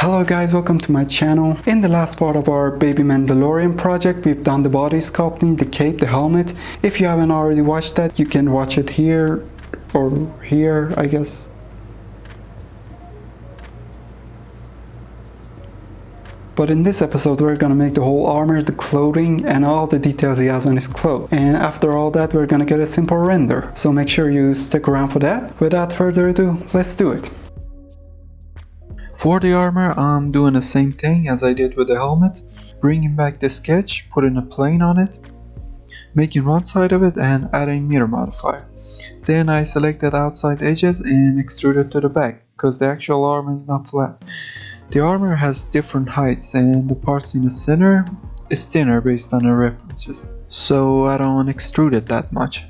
Hello guys, welcome to my channel. In the last part of our Baby Mandalorian project, we've done the body sculpting, the cape, the helmet. If you haven't already watched that, you can watch it here or here, I guess. But in this episode, we're gonna make the whole armor, the clothing, and all the details he has on his clothes. And after all that, we're gonna get a simple render. So make sure you stick around for that. Without further ado, let's do it. For the armor, I'm doing the same thing as I did with the helmet, bringing back the sketch, putting a plane on it, making one side of it and adding mirror modifier. Then I selected outside edges and extruded to the back, because the actual armor is not flat. The armor has different heights and the parts in the center is thinner based on the references, so I don't extrude it that much.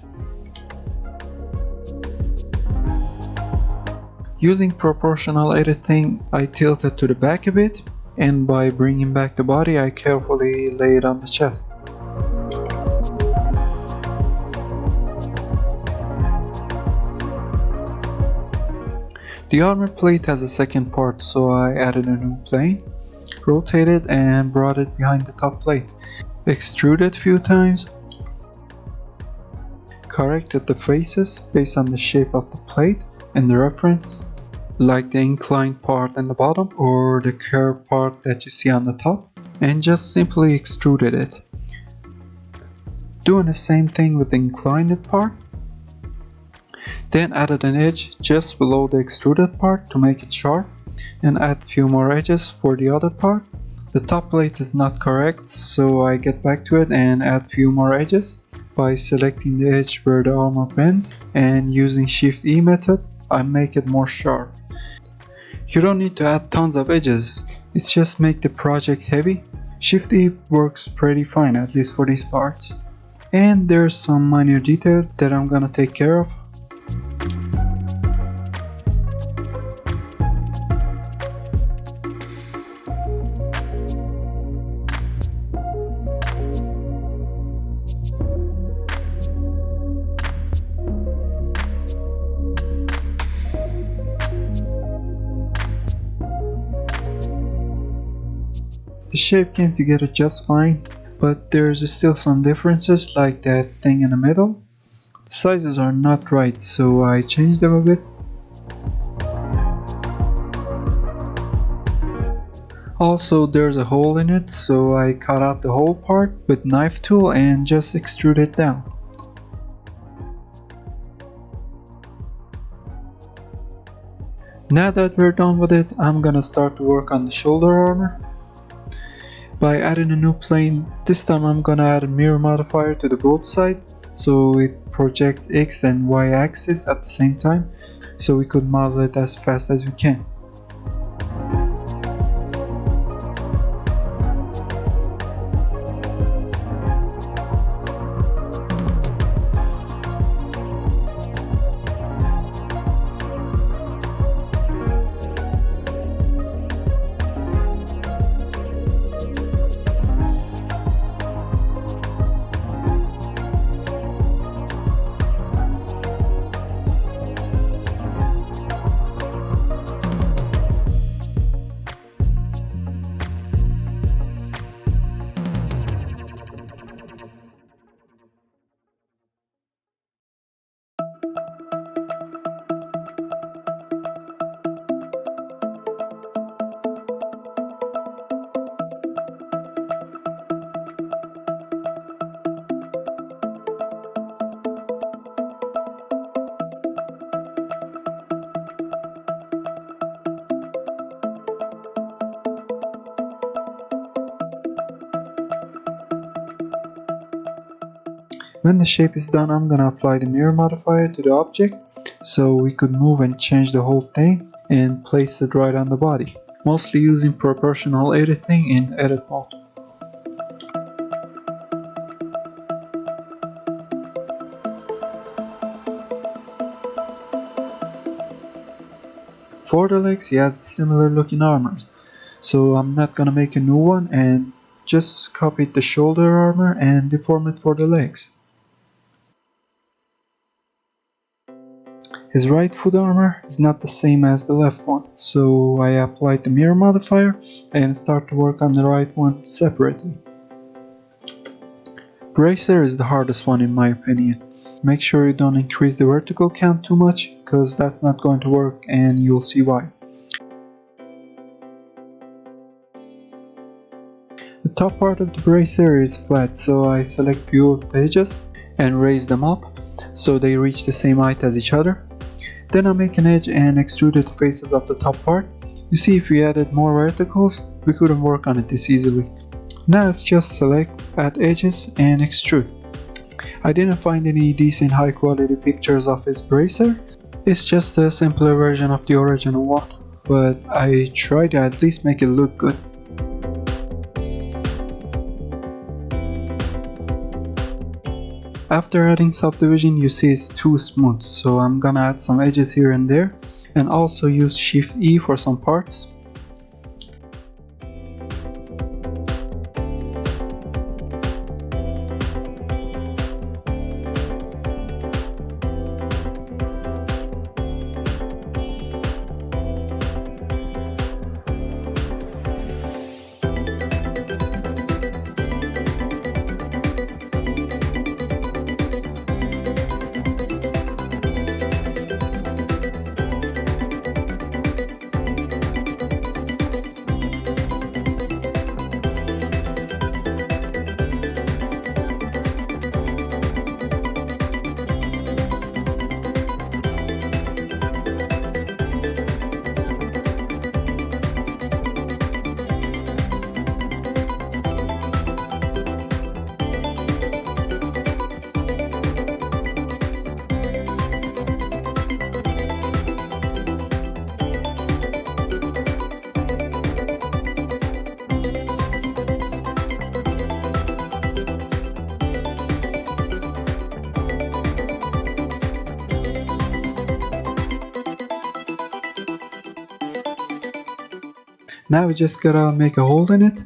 Using proportional editing, I tilt it to the back a bit, and by bringing back the body, I carefully lay it on the chest. The armor plate has a second part, so I added a new plane, rotated and brought it behind the top plate, extruded a few times, corrected the faces based on the shape of the plate and the reference, like the inclined part in the bottom or the curved part that you see on the top, and just simply extruded it. Doing the same thing with the inclined part. Then added an edge just below the extruded part to make it sharp, and add a few more edges for the other part. The top plate is not correct, so I get back to it and add a few more edges. By selecting the edge where the armor bends and using Shift E method, I make it more sharp. You don't need to add tons of edges, it's just make the project heavy. Shift E works pretty fine, at least for these parts. And there's some minor details that I'm gonna take care of. The shape came together just fine, but there's still some differences, like that thing in the middle. The sizes are not right, so I changed them a bit. Also, there's a hole in it, so I cut out the whole part with knife tool and just extrude it down. Now that we're done with it, I'm gonna start to work on the shoulder armor. By adding a new plane, this time I'm gonna add a mirror modifier to the both sides, so it projects X and Y axis at the same time, so we could model it as fast as we can. When the shape is done, I'm gonna apply the mirror modifier to the object, so we could move and change the whole thing and place it right on the body, mostly using proportional editing in edit mode. For the legs, he has similar looking armors, so I'm not gonna make a new one and just copied the shoulder armor and deform it for the legs. His right foot armor is not the same as the left one, so I applied the mirror modifier and start to work on the right one separately. Bracer is the hardest one in my opinion. Make sure you don't increase the vertical count too much, because that's not going to work and you'll see why. The top part of the bracer is flat, so I select few of the edges and raise them up so they reach the same height as each other. Then I make an edge and extruded the faces of the top part. You see, if we added more verticals, we couldn't work on it this easily. Now let's just select, add edges and extrude. I didn't find any decent high quality pictures of his bracer. It's just a simpler version of the original one, but I tried to at least make it look good. After adding subdivision, you see it's too smooth, so I'm gonna add some edges here and there, and also use Shift E for some parts. Now we just gotta make a hole in it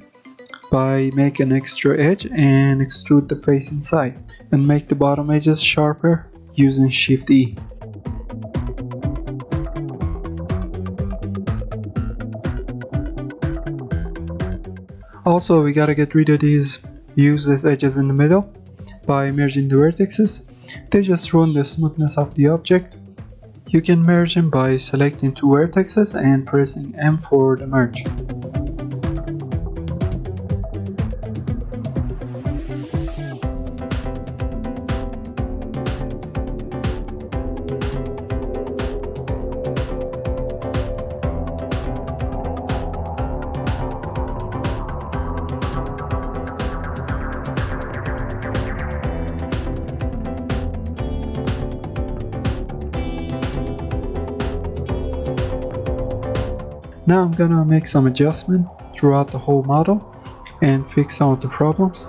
by making an extra edge and extrude the face inside, and make the bottom edges sharper using Shift E. Also, we gotta get rid of these useless edges in the middle by merging the vertices. They just ruin the smoothness of the object. You can merge them by selecting two vertices and pressing M for the merge. Now I'm gonna make some adjustment throughout the whole model and fix some of the problems.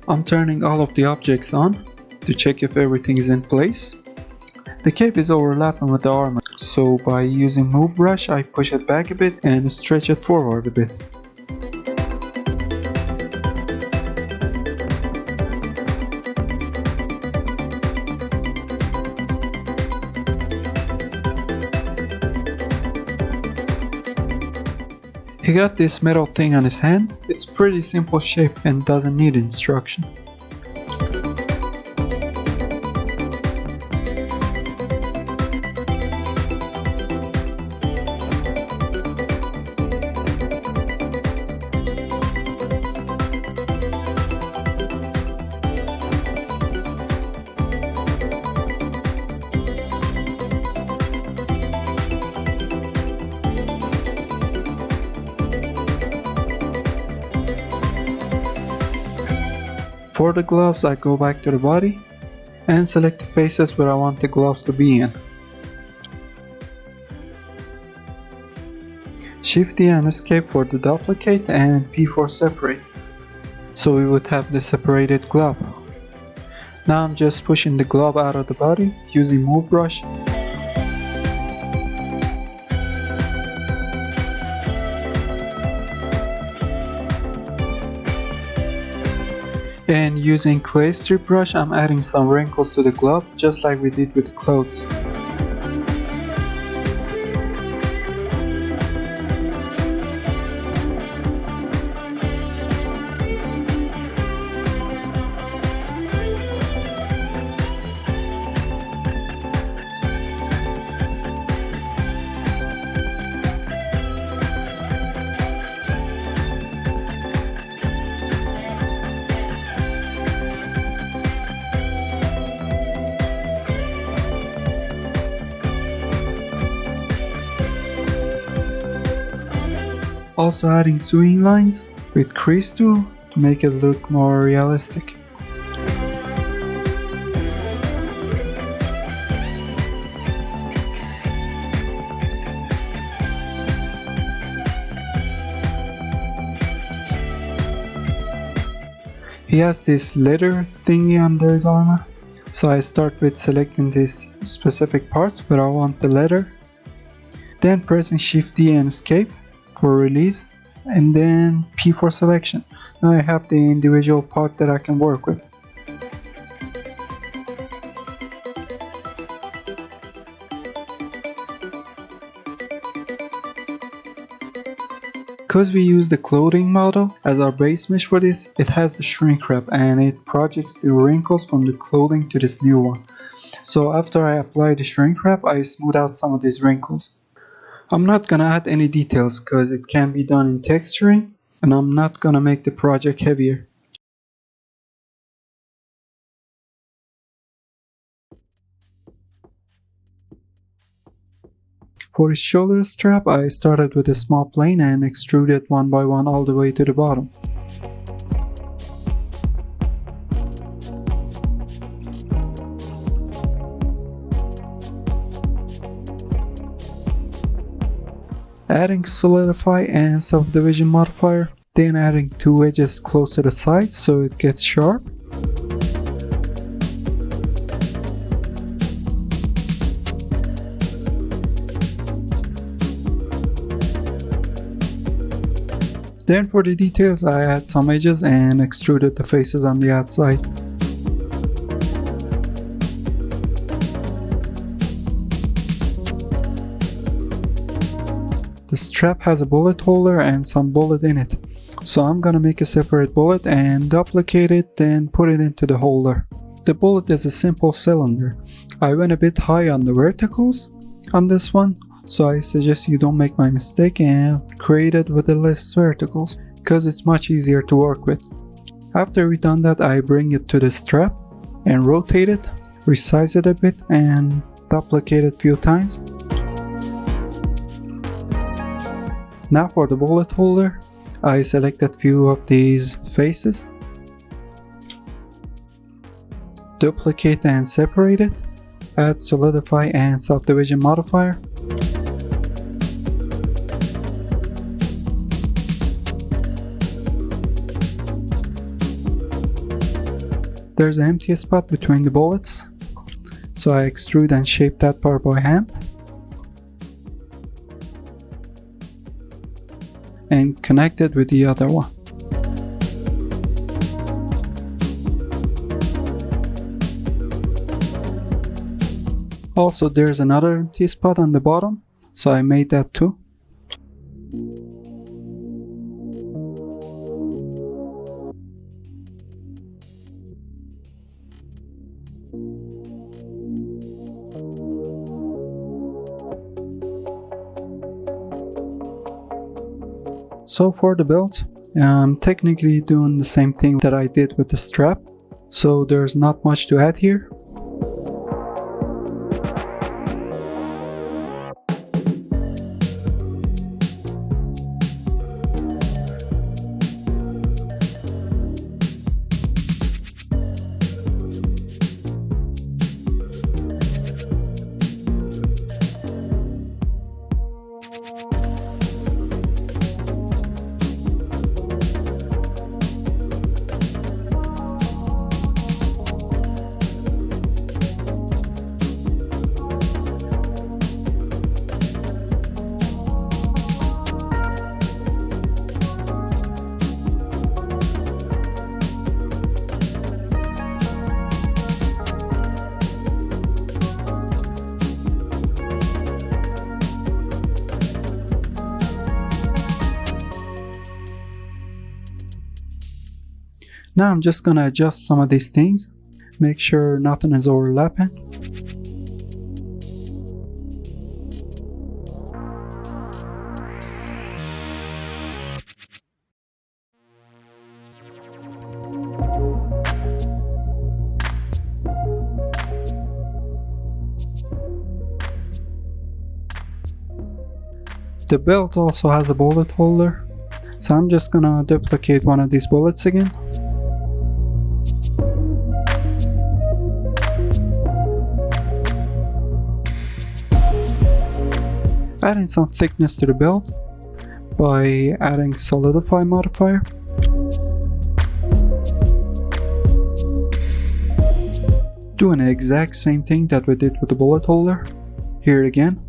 I'm turning all of the objects on to check if everything is in place. The cape is overlapping with the armor, so by using move brush I push it back a bit and stretch it forward a bit. He got this metal thing on his hand. It's pretty simple shape and doesn't need instruction. For the gloves, I go back to the body and select the faces where I want the gloves to be in. Shift D and escape for the duplicate and P for separate, so we would have the separated glove. Now I'm just pushing the glove out of the body using move brush. And using clay strip brush, I'm adding some wrinkles to the glove, just like we did with the clothes. Also adding sewing lines with crease tool to make it look more realistic. He has this leather thingy under his armor, so I start with selecting this specific part where I want the leather, then pressing Shift D and Escape for release, and then P for selection. Now I have the individual part that I can work with. Because we use the clothing model as our base mesh for this, it has the shrink wrap and it projects the wrinkles from the clothing to this new one. So after I apply the shrink wrap, I smooth out some of these wrinkles. I'm not gonna add any details because it can be done in texturing, and I'm not gonna make the project heavier. For his shoulder strap, I started with a small plane and extruded one by one all the way to the bottom. Adding solidify and subdivision modifier, then adding two edges close to the sides so it gets sharp. Then for the details I add some edges and extruded the faces on the outside. The strap has a bullet holder and some bullet in it, so I'm gonna make a separate bullet and duplicate it, then put it into the holder. The bullet is a simple cylinder. I went a bit high on the verticals on this one, so I suggest you don't make my mistake and create it with the less verticals, because it's much easier to work with. After we done that, I bring it to the strap and rotate it, resize it a bit and duplicate it a few times. Now for the bullet holder, I selected few of these faces, duplicate and separate it, add solidify and subdivision modifier. There's an empty spot between the bullets, so I extrude and shape that part by hand. And connect it with the other one. Also, there's another empty spot on the bottom, so I made that too. So for the belt, I'm technically doing the same thing that I did with the strap, so there's not much to add here. Now I'm just gonna adjust some of these things, make sure nothing is overlapping. The belt also has a bullet holder, so I'm just gonna duplicate one of these bullets again. Adding some thickness to the belt by adding solidify modifier. Doing the exact same thing that we did with the bullet holder, here again.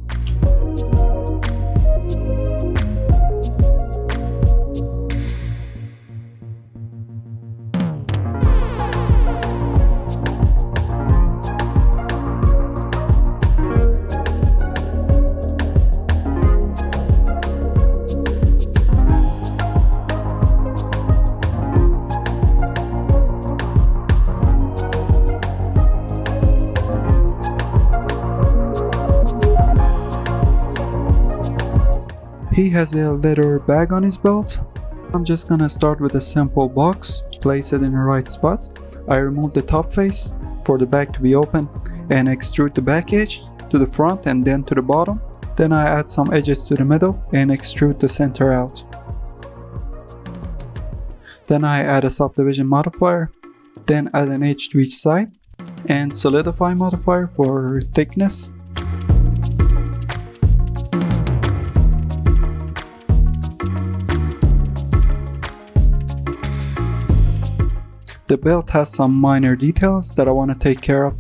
He has a leather bag on his belt. I'm just gonna start with a simple box, place it in the right spot. I remove the top face for the bag to be open and extrude the back edge to the front and then to the bottom. Then I add some edges to the middle and extrude the center out. Then I add a subdivision modifier, then add an edge to each side and solidify modifier for thickness. The belt has some minor details that I want to take care of.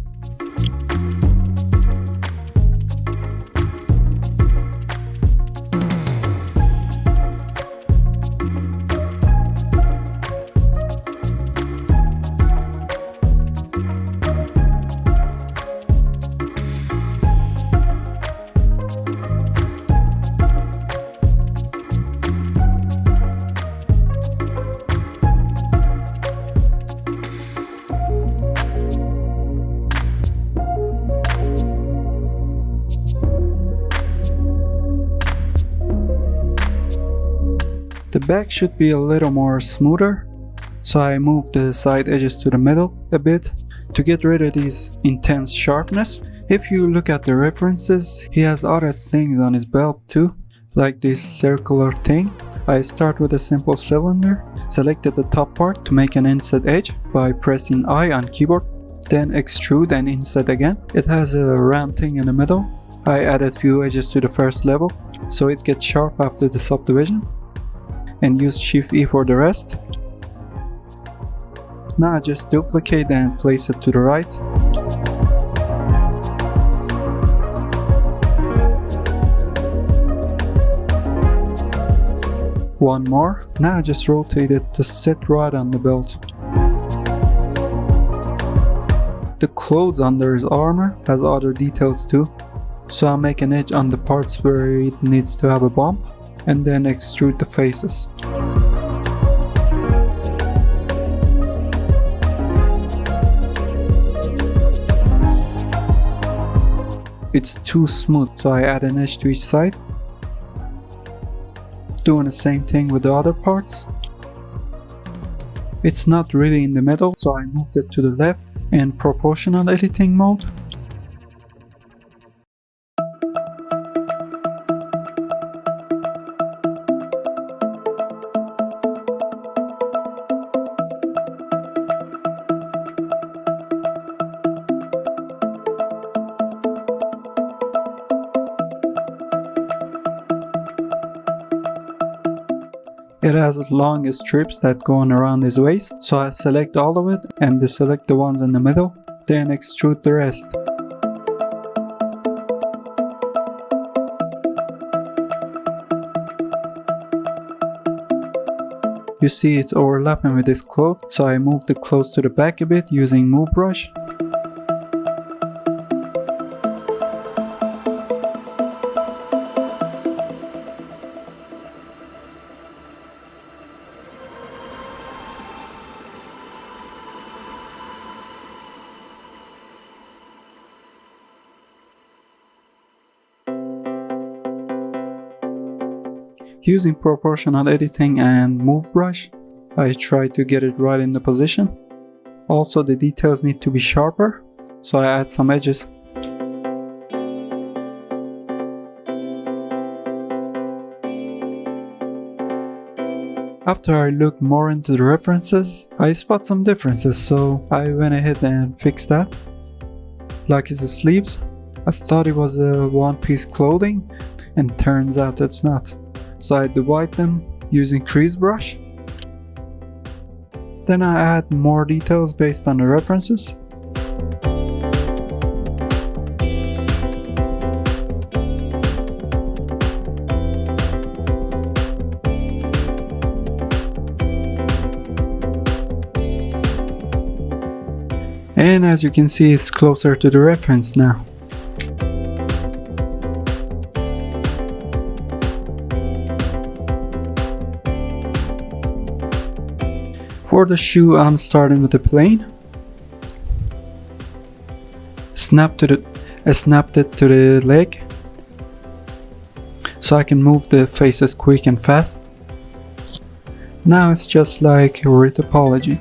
The back should be a little more smoother, so I move the side edges to the middle a bit to get rid of these intense sharpness. If you look at the references, he has other things on his belt too, like this circular thing. I start with a simple cylinder, selected the top part to make an inset edge by pressing I on keyboard, then extrude and inset again. It has a round thing in the middle. I added few edges to the first level so it gets sharp after the subdivision, and use Shift E for the rest. Now I just duplicate and place it to the right. One more. Now I just rotate it to sit right on the belt. The clothes under his armor has other details too, so I'll make an edge on the parts where it needs to have a bump and then extrude the faces. It's too smooth, so I add an edge to each side. Doing the same thing with the other parts. It's not really in the middle, so I moved it to the left in proportional editing mode. It has long strips that go on around his waist, so I select all of it and deselect the ones in the middle, then extrude the rest. You see it's overlapping with this cloth, so I move the clothes to the back a bit using Move Brush. Using proportional editing and move brush, I try to get it right in the position. Also, the details need to be sharper, so I add some edges. After I looked more into the references, I spot some differences, so I went ahead and fixed that. Like his sleeves, I thought it was a one-piece clothing, and turns out it's not. So I divide them using crease brush. Then I add more details based on the references. And as you can see, it's closer to the reference now. For the shoe, I'm starting with the plain. I snapped it to the leg, so I can move the faces quick and fast. Now it's just like a retopology.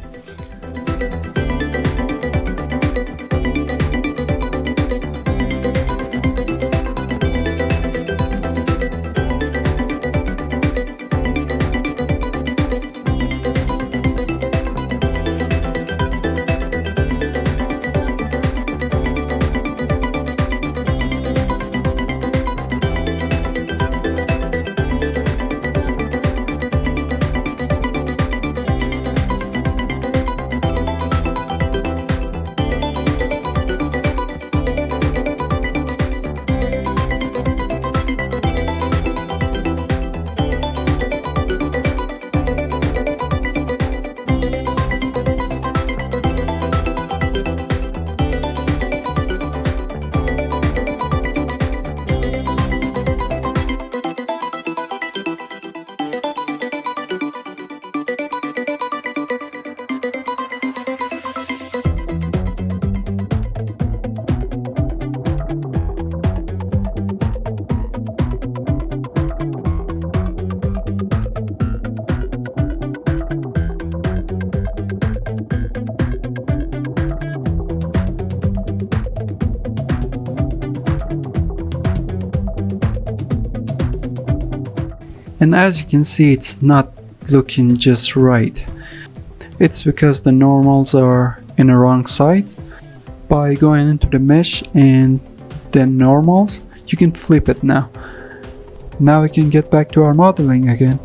And as you can see, it's not looking just right. It's because the normals are in the wrong side. By going into the mesh and then normals, you can flip it now. Now we can get back to our modeling again.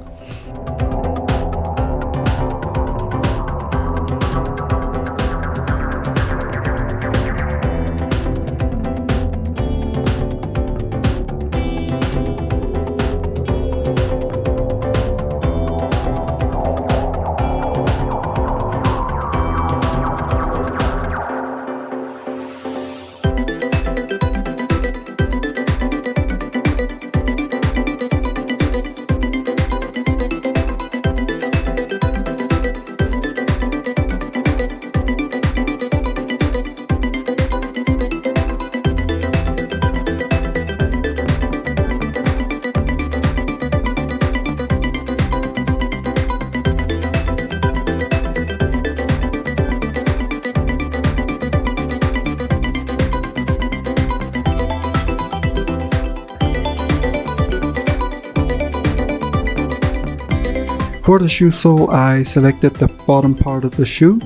For the shoe sole, I selected the bottom part of the shoe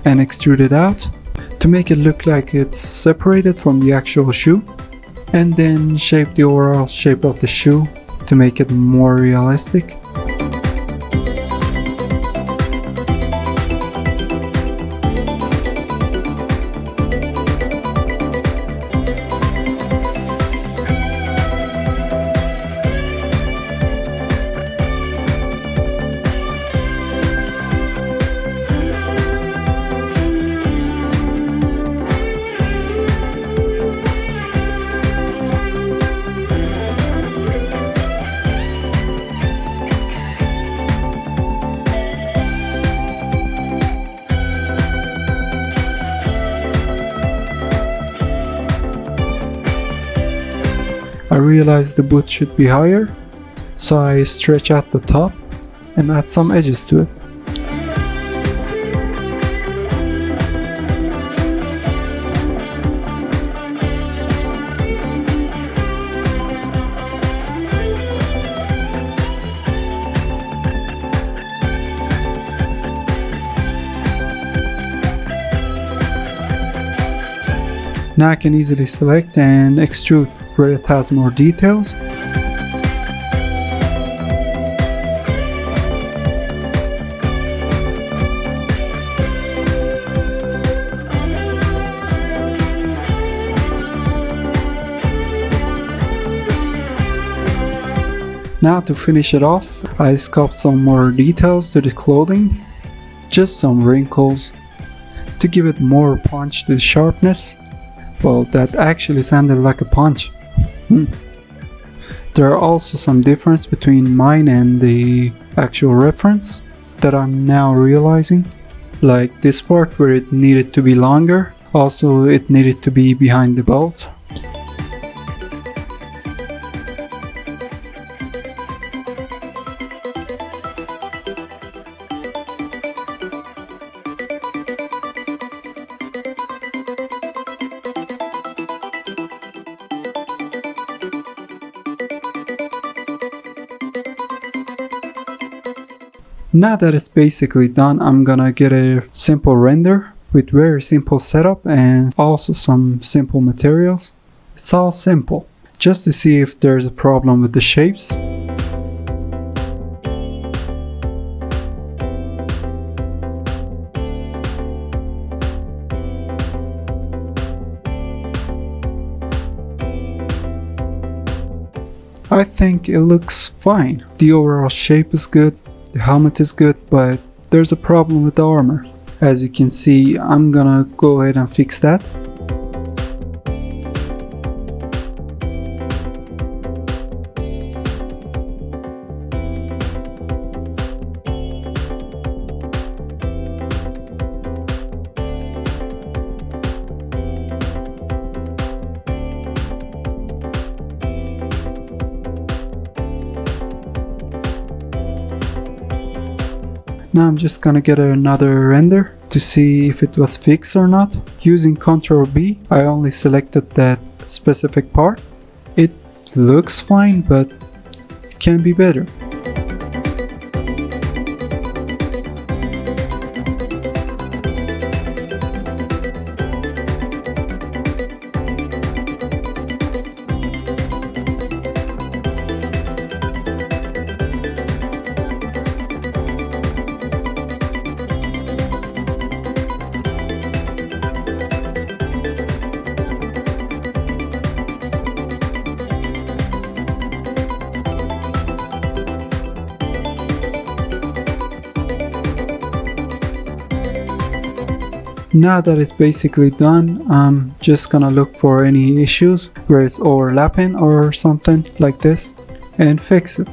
and extruded out to make it look like it's separated from the actual shoe, and then shape the overall shape of the shoe to make it more realistic. I realized the boot should be higher, So I stretch out the top and add some edges to it. Now I can easily select and extrude where it has more details. Now to finish it off, I sculpt some more details to the clothing, just some wrinkles, to give it more punch to the sharpness. Well, that actually sounded like a punch. There are also some difference between mine and the actual reference that I'm now realizing. Like this part where it needed to be longer, also it needed to be behind the belt. Now that it's basically done, I'm gonna get a simple render with very simple setup and also some simple materials. It's all simple, just to see if there's a problem with the shapes. I think it looks fine. The overall shape is good. The helmet is good, but there's a problem with the armor. As you can see, I'm gonna go ahead and fix that. Now I'm just gonna get another render to see if it was fixed or not. Using Ctrl B, I only selected that specific part. It looks fine, but it can be better. Now that it's basically done, I'm just gonna look for any issues where it's overlapping or something like this and fix it.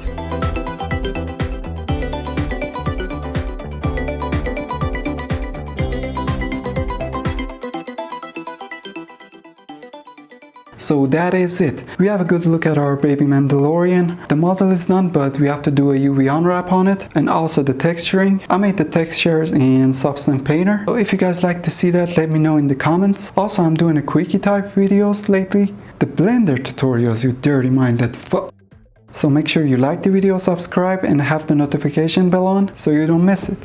So that is it. We have a good look at our baby Mandalorian. The model is done, but we have to do a UV unwrap on it and also the texturing. I made the textures in Substance Painter. So if you guys like to see that, let me know in the comments. Also, I'm doing a quickie type videos lately. The Blender tutorials, you dirty minded fuck. So make sure you like the video, subscribe and have the notification bell on so you don't miss it.